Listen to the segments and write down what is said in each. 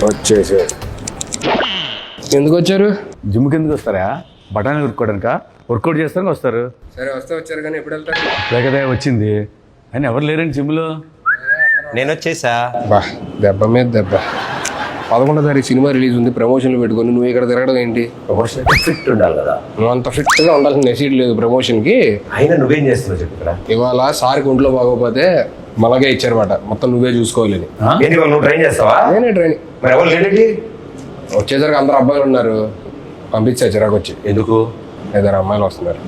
వచ్చేసారు. ఎందుకు వచ్చారు? జిమ్కి ఎందుకు వస్తారా? బఠానీ ఉరుక్కోవడానిక? వర్కౌట్ చేస్తానికి వస్తారు. సరే వస్తే వచ్చారు కానీ ఎప్పుడు వెళ్తారు? లేకదే వచ్చింది అని ఎవరు లేరండి జిమ్లో. నేను వచ్చేసా. బా దెబ్బ మీద దెబ్బ. 11వ తారీఖు సినిమా రిలీజ్ ఉంది, ప్రమోషన్లు పెట్టుకొని నువ్వు ఇక్కడ తిరగడం ఏంటి? ప్రమోషన్ ఫిట్ ఉండాలి కదా. నువ్వు అంత ఫిట్గా ఉండాల్సిన నెసీడ్ లేదు ప్రమోషన్కి. అయినా నువ్వేం చేస్తున్నావు చెప్పు ఇక్కడ. ఇవాళ సార్కి ఒంట్లో బాగోపోతే మనకే ఇచ్చారన్నమాట, మొత్తం నువ్వే చూసుకోవాలని. ఏంటి నువ్వు ట్రైన్ చేస్తావా? నేనే ట్రైనింగ్. మరి ఎవరు లేడీ? వచ్చేసరికి అందరు అబ్బాయిలు ఉన్నారు, పంపించా చిరాకు వచ్చి. ఎందుకు? ఇద్దరు అమ్మాయిలు వస్తున్నారు.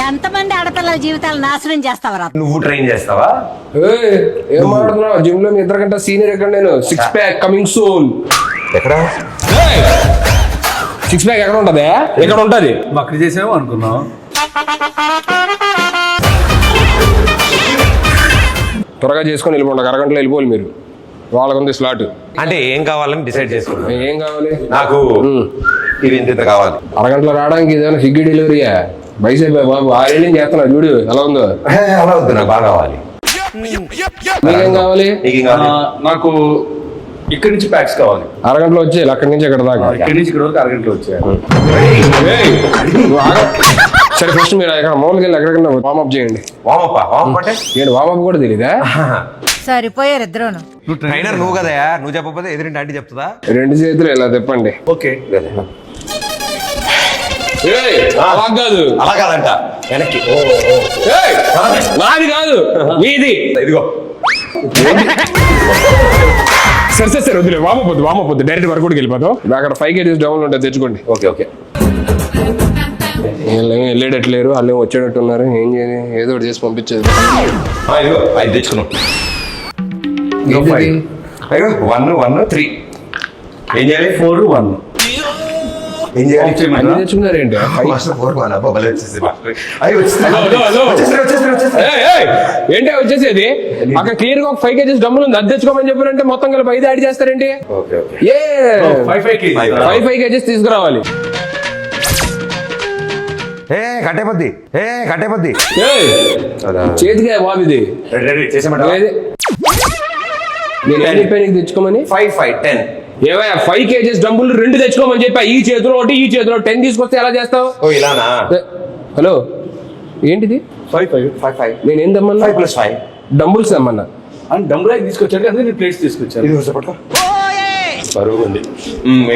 ఎంతమంది ఆడపిల్లల జీవితాలు నాశనం చేస్తావరా? నువ్వు ట్రైన్ చేస్తావా? ఏం మాట్లాడుతున్నావు? జిమ్ లో మీ ఇద్దరు కంటే సీనియర్ ఎక్కడ? నేను 6 ప్యాక్ కమింగ్ సూన్. ఎక్కడ 6 ప్యాక్ ఎక్కడ ఉంటది? ఎక్కడ ఉంటది? అక్కడ చేసామో అనుకున్నాం. త్వరగా చేసుకొని వెళ్ళిపోండి, అరగంటలో వెళ్ళిపోవాలి మీరు. వాళ్ళకుంది స్లాట్. అంటే ఏం కావాలని డిసైడ్ చేసుకున్నా. ఏం కావాలి? నాకు ఇది ఇంత కావాలి. అరగంటలో రావడానికి ఏదైనా స్విగ్గీ డెలివరీయా? బైసైపోయా బాబు, 6 ఏళ్ళు చేస్తున్నా చూడు ఎలా ఉందో. అలా వద్దు, నాకు బాగా కావాలి. మీకేం కావాలి? నీకేం కావాలి? నాకు ఇక్కడి నుంచి ప్యాక్స్ కావాలి. అరగంటలో వచ్చేయాలి, అక్కడి నుంచి ఎక్కడ దాకా. ఇక్కడి నుంచి ఇక్కడ వరకు అరగంటలో వచ్చాయి. సరే ఫస్ట్ మీరు ఎక్కడ మామూలుగా వెళ్ళి ఎక్కడికన్నా వార్మప్ చేయండి. వామప్ అంటే ఏంటి వార్మప్ కూడా తెలీదా? సరిపోయారు ఇద్దరును. ట్రైనర్ నువ్వు కదా, నువ్వు చెప్పకపోతే ఎదురింటి ఆంటీ చెప్తుందా? 2 చేతులు ఇలా తిప్పండి. ఓకే. అలా కాదు, అలా కాదంట, వెనక్కి. నాది కాదు మీది. ఇదిగో సరే వద్దులే, వామపోద్దు డైరెక్ట్ వర్కౌట్కి వెళ్ళిపోతాం. అక్కడ 5 kgs డౌన్ ఉంటుంది, తెచ్చుకోండి. ఓకే. వెళ్ళేటట్లేరు, వాళ్ళు వచ్చేటట్టు ఉన్నారు. ఏం చేయాలి? ఏదో ఒకటి చేసి పంపించేది. ఇదిగో 5 తెచ్చుకున్నాం. 1 3 ఏం చేయాలి? 4 1 ఏం చేయాలి? అన్ని తెచ్చుకున్నారు ఏంటి? ఏంటి వచ్చేసేది? అక్కడ క్లియర్ గా 5 kgs డబ్బులు ఉంది, అది తెచ్చుకోమని చెప్పారంటే మొత్తం కలిపి 5 యాడ్ చేస్తారేంటి? 5 kgs తీసుకురావాలి. కట్టేపద్ది చేతికే బాబు ఇది. నేను ఏం చెప్పాను నీకు తెచ్చుకోమని? 5 5 10 ఏవయ్యా 5 kgs డబ్బులు 2 తెచ్చుకోమని చెప్పా. ఈ చేతిలో ఒకటి, ఈ చేతిలో 10 తీసుకొస్తే ఎలా చేస్తావు? ఇలానా? హలో ఏంటిది? 5 5 5 నేను ఏం తెమ్మన్నా? 5 + 5 డంబుల్స్ తెమ్మన్నా. అని డంబుల్ తీసుకొచ్చాడు, అందుకే నేను ప్లేట్స్ తీసుకొచ్చాను. బరువు ఉంది.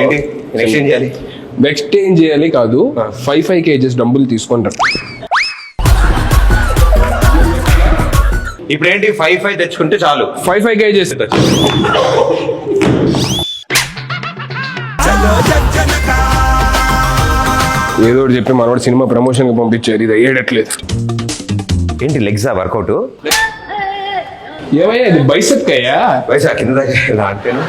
ఏంటి నెక్స్ట్ ఏం చేయాలి? నెక్స్ట్ ఏం చేయాలి కాదు, 5 kgs డంబుల్ తీసుకుంటారు. ఇప్పుడు ఏంటి? 5 5 తెచ్చుకుంటే చాలు. 5 kgs. ఏదో ఒకటి చెప్పి మనవాడు సినిమా ప్రమోషన్ కి పంపించారు, ఇది అయ్యేటట్లేదు. ఏంటి లెగ్సా వర్కౌట్? ఏమయ్యా ఇది బైసెప్ అయ్యా? వయసు కింద ఇలా అంటేను.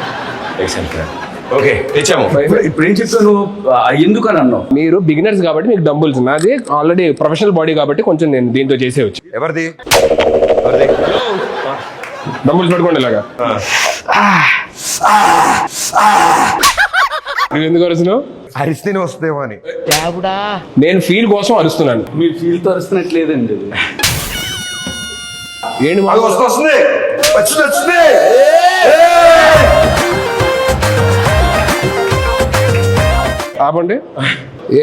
ఓకే తెచ్చాము. ఇప్పుడు ఏం చెప్తావు నువ్వు? ఎందుకు అని అన్నావు? మీరు బిగినర్స్ కాబట్టి మీకు డంబుల్స్, నాది ఆల్రెడీ ప్రొఫెషనల్ బాడీ కాబట్టి కొంచెం నేను దీంతో చేసేవచ్చు. ఎవరిది? డంబుల్స్ పట్టుకోండి ఇలాగా. నువ్వు ఎందుకు అరుస్తున్నావు? అరిస్తేనే వస్తుందేమో అని. నేను ఫీల్ కోసం అరుస్తున్నాను. మీ ఫీల్ తో అరుస్తున్నట్లేదండి. ఏంటి వస్తుంది. ఆపండి.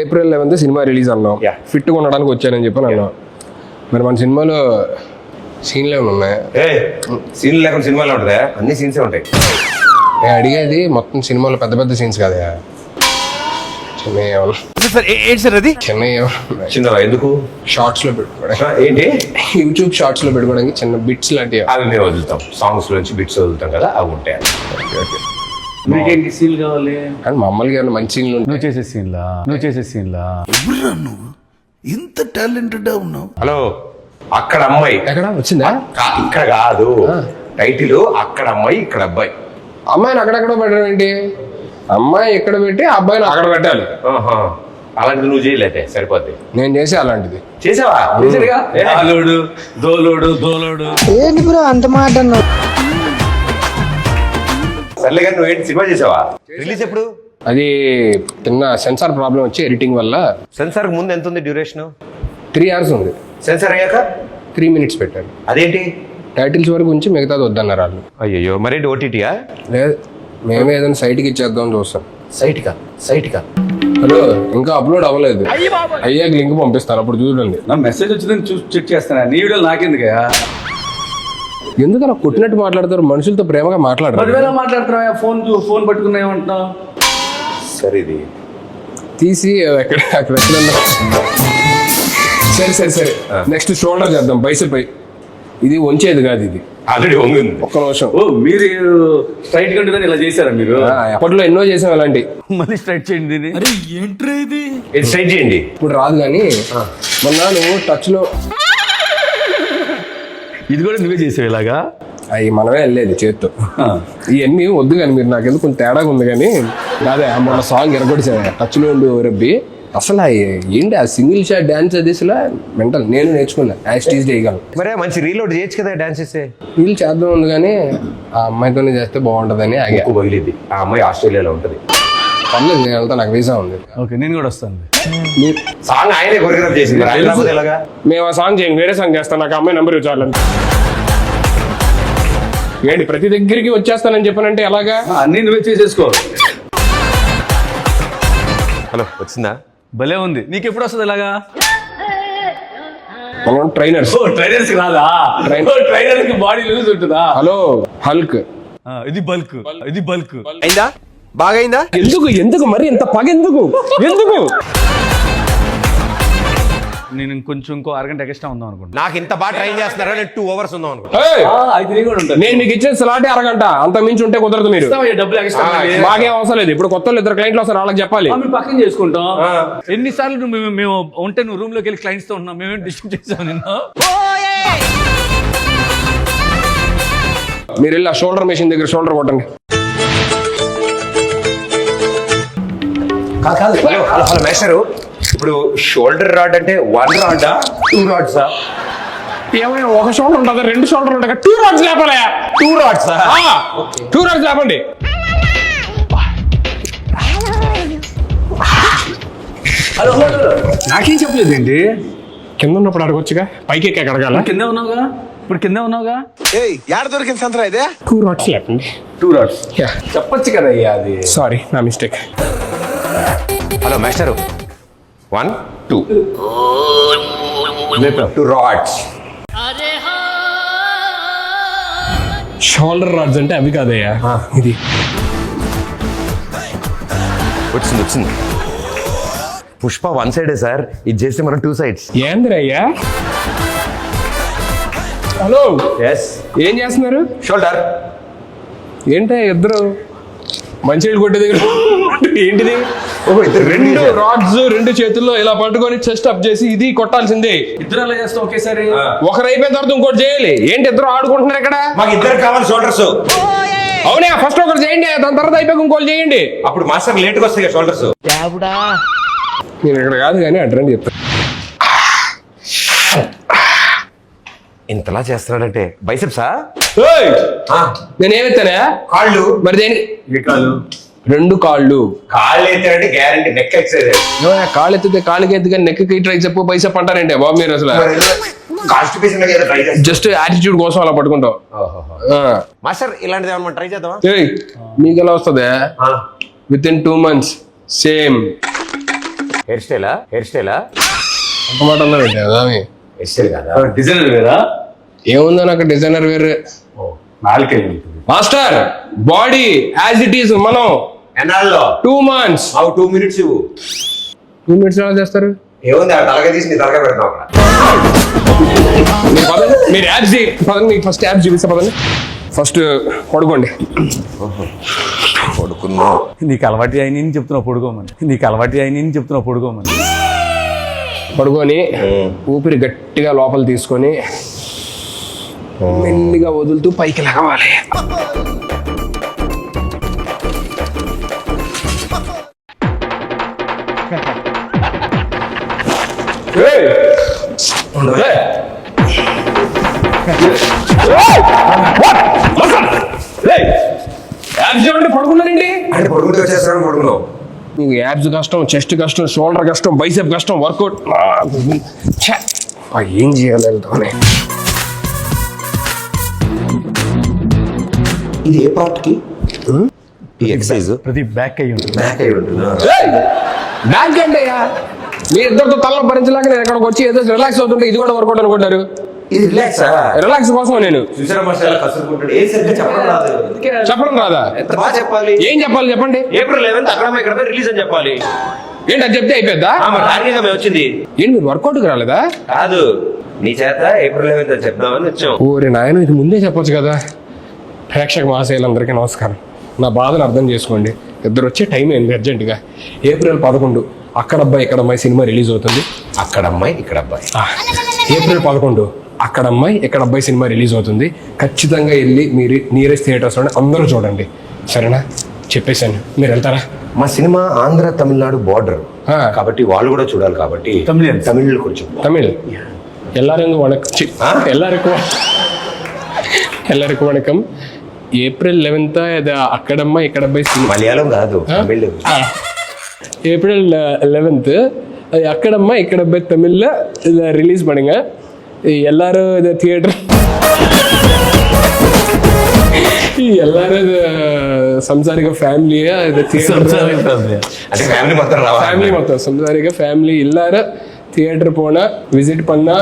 April 11th సినిమా రిలీజ్ అన్నాం. ఫిట్ గా ఉండడానికి వచ్చానని చెప్పి అన్నాం. మరి మన సినిమాలో సీన్లు ఏమైనా ఉన్నాయా? సీన్లు లేకుండా సినిమాలో ఉంటుందా? అన్ని సీన్సే ఉంటాయి. నేను అడిగేది మొత్తం సినిమాలో పెద్ద పెద్ద సీన్స్ కదా, చిన్న ఎందుకు షార్ట్స్ లో పెట్టుకోవడానికి? ఏంటి? యూట్యూబ్ షార్ట్స్ లో పెట్టుకోవడానికి చిన్న బిట్స్ లాంటివి. అవి మేము వదులుతాం, సాంగ్స్ నుంచి బిట్స్ వదులుతాం కదా, అవి ఉంటాయి. మీకేంటి సీన్ కావాలి? అండ్ మామూలుగా మంచి సీన్లు ఉంటాయి. నువ్వు చేసే సీన్లా నువ్వు ఇంత టాలెంటెడ్ ఉన్నావు. హలో, అక్కడ అమ్మాయి ఎక్కడ వచ్చిందా? ఇక్కడ కాదు టైటిల్. అక్కడ అమ్మాయి, ఇక్కడ అబ్బాయి. అమ్మాయిని అక్కడెక్కడ పెట్టడం ఏంటి? అమ్మాయి ఎక్కడ పెట్టి అబ్బాయిని అక్కడ పెట్టాలి. అలాంటిది నువ్వు చేయలేదే, సరిపోద్ది. నేను చేసే అలాంటిది. చేసావా? దోలోడు ఏంటి బ్రో అంత మాట అన్నావు? సర్లే కానీ నువ్వేంటి సినిమా చేసావా? రిలీజ్ ఎప్పుడు? అది చిన్న సెన్సార్ ప్రాబ్లం వచ్చి ఎడిటింగ్ వల్ల. సెన్సార్ ముందు ఎంత ఉంది డ్యూరేషన్? 3 hours ఉంది. సెన్సార్ అయ్యాక 3 minutes పెట్టాను. అదేంటి? టైటిల్స్ వరకు ఉంచి మిగతాది వద్దన్నారు వాళ్ళు. అయ్యో మరేంటి ఓటీటీయా? లేదు, మేమే ఏదైనా సైట్కి ఇచ్చేద్దాం చూస్తాం. సైట్కా హలో, ఇంకా అప్లోడ్ అవ్వలేదు, అయ్యాక లింక్ పంపిస్తాను, అప్పుడు చూడండి. నా మెసేజ్ వచ్చిందని చూసి చెక్ చేస్తాను. నీ వీడియోలు నాకెందుకయ్యా? ఎందుకు అలా కొట్టినట్టు మాట్లాడతారు? మనుషులతో ప్రేమగా మాట్లాడరు. 10,000 మాట్లాడుతున్నావా? ఫోన్ పట్టుకున్నా ఏమంటున్నావు? సరే ఇది తీసి అక్కడ ఎక్కడన్నా. సరే నెక్స్ట్ షోల్డర్ చేద్దాం, బైసెప్. ఇది వంచేది కాదు, ఇది ఆల్రెడీ వంగింది. ఒక్క నిమిషం. ఓ మీరు స్ట్రైట్ కంటే ఇలా చేశారా మీరు? అప్పట్లో ఎన్నో చేసాం అలాంటి. మళ్ళీ స్ట్రైట్ చేయండి దీన్ని. ఇది స్ట్రైట్ చేయండి. ఇప్పుడు రాదు కానీ మొన్న నువ్వు టచ్ లో ఇది కూడా నువ్వే చేసావు ఇలాగా? అవి మనమే వెళ్ళేది చేత్తో. ఇవన్నీ వద్దు కానీ మీరు నాకు ఎందుకు కొంచెం తేడాగా ఉంది కానీ అదే మొన్న సాంగ్ ఎరగొడిసా టచ్ లో ఉండి రబ్బి. అసలు ఏంటి ఆ సింగిల్ షాట్ డాన్స్ అదిలా మెంటల్. నేను నేర్చుకున్నా, యాస్టీజ్ చేయగలను. మరే మంచి రీలోడ్ చేయొచ్చు కదా డాన్స్ చేస్తే. వీళ్ళు చేద్దాం ఉంది కానీ ఆ అమ్మాయితోనే చేస్తే బాగుంటుందని ఆగా. ఎక్కువ పగిలిద్ది. ఆ అమ్మాయి ఆస్ట్రేలియాలో ఉంటుంది. పర్లేదు, నేను వెళ్తా, నాకు వీసా ఉంది. ఓకే, నేను కూడా వస్తాను. మీరు సాంగ్ ఆయనే కొరియోగ్రాఫ్ చేసింది, ఆయన రాకపోతే ఎలాగా? మేము ఆ సాంగ్ చేయండి, వేరే సాంగ్ చేస్తాను, నాకు అమ్మాయి నెంబర్ ఇవ్వాలని. ఏంటి ప్రతి దగ్గరికి వచ్చేస్తానని చెప్పానంటే ఎలాగా? అన్నీ నువ్వే చేసేసుకో. హలో, వచ్చిందా? భలే ఉంది. నీకు ఎప్పుడు వస్తుంది ఇలాగా? మనం ట్రైనర్స్. ట్రైనర్స్ రాదా? ట్రైనర్ కి బాడీ లూజ్ ఉంటుందా? Hello Hulk. ఇది బల్క్. అయిందా? బాగైందా? ఎందుకు మరి ఇంత పగ ఎందుకు? నేను ఇంకో అరగంట ఎక్స్ట్రా ఉందాం అనుకుంటా. నాకు ఇంత బాగా ట్రైన్ చేస్తున్నారా? నేను 2 hours ఉందాం అనుకుంటా. అయితే కూడా ఉంటాను. నేను మీకు ఇచ్చేది స్లాటే అరగంట, అంత మించి ఉంటే కుదరదు. మీరు డబ్బులు ఎక్స్ట్రా మాకేం అవసరం లేదు. ఇప్పుడు కొత్త 2 క్లయింట్లు వస్తారు, వాళ్ళకి చెప్పాలి. మేము పక్కన చేసుకుంటాం. ఎన్నిసార్లు మేము ఉంటే నువ్వు రూమ్ లోకి వెళ్ళి క్లయింట్స్ తో ఉన్నాం. మేమేం డిస్టర్బ్ చేసాం నిన్ను? మీరు వెళ్ళి ఆ షోల్డర్ మెషిన్ దగ్గర షోల్డర్ కొట్టండి. కాదు హలో మేస్టరు, ఇప్పుడు షోల్డర్ రాడ్ అంటే 1 రాడా 2 రాడ్సా? ఏమైనా ఒక షోల్డర్ ఉంటుంది, 2 షోల్డర్ ఉంటాయి, 2 రాడ్స్ లేపాలి. 2 రాడ్సా? 2 రాడ్స్ లేపండి. హలో నాకేం చెప్పలేదు ఏంటి? కింద ఉన్నప్పుడు అడగొచ్చుగా, పైకి ఎక్కి అడగాల. కింద ఉన్నావుగా, ఇప్పుడు కింద ఉన్నావుగా. యాడ దొరికింది సంతరా ఇదే? 2 రాడ్స్ లేపండి. 2 రాడ్స్ చెప్పొచ్చు కదా అయ్యా. అది సారీ, నా మిస్టేక్. హలో మేస్టరు, 1 2 2 రాడ్స్. షోల్డర్ రాడ్స్ అంటే అవి కాదయ్యా, ఇది. వచ్చింది. పుష్ప 1 సైడే సార్, ఇది చేస్తే మనం 2 sides. ఏందిరయ్యా? Hello, yes. ఏం చేస్తున్నారు? షోల్డర్. ఏంటో ఇద్దరు మంచినీళ్ళు కొట్టే దగ్గర ఏంటిది? ఇద్దరు 2 రాడ్స్ 2 చేతుల్లో ఇలా పట్టుకొని చెస్ట్ అప్ చేసి ఇది కొట్టాల్సిందే. ఇద్దరు అలా చేస్తాం ఒకేసారి. ఒకరు అయిపోయిన తర్వాత ఇంకోటి చేయాలి. ఏంటి ఇద్దరు ఆడుకుంటున్నారు ఇక్కడ? మాకు ఇద్దరు కావాలి షోల్డర్స్. అవునా, ఫస్ట్ ఒకరు చేయండి, దాని తర్వాత అయిపోయి ఇంకోటి చేయండి. అప్పుడు మాస్టర్ లేట్గా వస్తాయి కదా షోల్డర్స్. నేను ఇక్కడ కాదు కానీ అడ్రండి చెప్తాను. ఇంతలా చేస్తున్నాడంటే బైసెప్సా? నేను ఏమెత్తానా? కాళ్ళు. మరి దేనికి? 2 కాళ్ళు. కాళ్ళు ఎత్తాడంటే గ్యారంటీ నెక్ ఎక్సైజ్. కాళ్ళు ఎత్తితే కాళ్ళకి ఎత్తు కానీ నెక్కి ట్రై చెప్పు బైసెప్ అంటారంటే బాబు మీరు అసలు జస్ట్ యాటిట్యూడ్ కోసం అలా పట్టుకుంటాం. మాస్టర్ ఇలాంటిది ఏమన్నా ట్రై చేద్దామా? మీకు ఎలా వస్తుంది? Within 2 months same hair స్టైలా? అంత మాట అన్నారు హెయిర్ స్టైల్ కదా, డిజైనర్ వేరా? ఏముందో నాకు డిజైనర్ వేరే. Master body as it is. మనం ఎన్నాళ్ళలో 2 months. 2 minutes ఇవ్వు. 2 minutes ఎలా చేస్తారు? ఏముంది, తలగా తీసి నీ తలగా పెడతాం. మీరు యాప్స్ పదండి, మీకు ఫస్ట్ యాప్స్ చూపిస్తా పదండి. ఫస్ట్ పడుకోండి. పడుకున్నా. నీకు అలవాటు అయిన చెప్తున్నావు పడుకోమని. పడుకొని ఊపిరి గట్టిగా లోపల తీసుకొని మెల్లిగా వదులుతూ పైకి లేవాలి. పడుకున్నారండి, పడుకుంటే వచ్చేస్తాను. పడుకున్నావు. మీకు యాబ్స్ కష్టం, చెస్ట్ కష్టం, షోల్డర్ కష్టం, బైసెప్ కష్టం, వర్కౌట్ ఏం చేయాలి? ఇది ఏ పార్ట్ కి ఈ ఎక్సర్సైజ్ ప్రతి బ్యాక్ అయ్యి ఉంటుంది. బ్యాక్ అయి ఉంటుంది. బ్యాంక్ అంటే మీ ఇద్దరితో తల భరించలేక నేను ఎక్కడికి వచ్చి ఏదో రిలాక్స్ అవుతుంటే ఇది కూడా వర్కౌట్ అనుకుంటారు. ఇది రిలాక్స్ రిలాక్స్ కోసం నేను చూసారా మసాలా కసురుకుంటాడు. ఏ సరిగ్గా చెప్పడం రాదు. చెప్పడం రాదా? ఎంత బాగా చెప్పాలి. ఏం చెప్పాలి చెప్పండి. ఏప్రిల్ 11th అక్కడ ఇక్కడ రిలీజ్ అని చెప్పాలి. ఏంటి అది చెప్తే అయిపోద్దా? టార్గెట్ మేము వచ్చింది. ఏంటి మీరు వర్కౌట్కి రాలేదా? కాదు, నీ చేత ఏప్రిల్ 11th అని చెప్దామని వచ్చాం. ఓరే నాయన, ఇది ముందే చెప్పొచ్చు కదా. ప్రేక్షక మహాశయులందరికీ నమస్కారం. నా బాధను అర్థం చేసుకోండి. ఇద్దరు వచ్చే టైం ఏంది అర్జెంటుగా. ఏప్రిల్ 11 అక్కడ అబ్బాయి ఇక్కడ అమ్మాయి సినిమా రిలీజ్ అవుతుంది. అక్కడ అమ్మాయి ఇక్కడ అబ్బాయి. ఏప్రిల్ 11 అక్కడ అమ్మాయి ఇక్కడ అబ్బాయి సినిమా రిలీజ్ అవుతుంది. ఖచ్చితంగా వెళ్ళి మీరు నియరెస్ట్ థియేటర్స్లోనే అందరూ చూడండి, సరేనా? చెప్పేశాను, మీరు వెళ్తారా? మా సినిమా ఆంధ్ర తమిళనాడు బార్డర్ ఆ. కాబట్టి వాళ్ళు కూడా చూడాలి కాబట్టి Tamilians. తమిళ్ కొంచెం தமிழ் எல்லாருக்கும் வணக்கம். எல்லாருக்கும் வணக்கம். ఏప్రిల్ 11 ఇది అక్కడమ్మ ఇక్కడ అబ్బాయి సినిమా. మలయాళం కాదు, తమిళ్. ஏப்ரல் 11 அது அக்கடம்மா இக்கடப்பை தமிழில் இதை ரிலீஸ் பண்ணுங்க. எல்லாரும் இதை தியேட்டர் எல்லாரும் இது సంసారిక ఫ్యామిలీగా ఇది అంటే ఫ్యామిలీ మొత్తం రావాలి. ఫ్యామిలీ మొత్తం సంసారిక ఫ్యామిలీ எல்லாரும் தியேட்டர் போனா விசிட் பண்ணா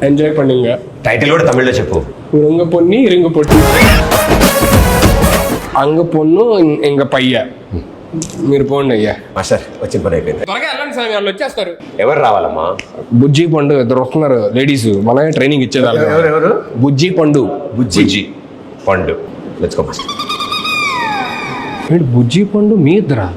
ఎంజాయ్ பண்ணுங்க. టైటిల్ కూడా తమిళ్లో చెప్పు. உங்க பொண்ணு இருங்க பொண்ணு అంగ పొన్ను ఇంక పయ్య. మీరు పోండి అయ్యా. మాస్టర్ వచ్చిన పని అయిపోయింది. త్వరగా వెళ్ళండి స్వామి, వాళ్ళు వచ్చేస్తారు. ఎవరు రావాలమ్మా? బుజ్జి పండు ఇద్దరు వస్తున్నారు లేడీస్, మనమే ట్రైనింగ్ ఇచ్చేదాన్ని. ఎవరు? బుజ్జి పండు. బుజ్జి పండు. Let's go master. బుజ్జి పండు మీ ఇద్దరా?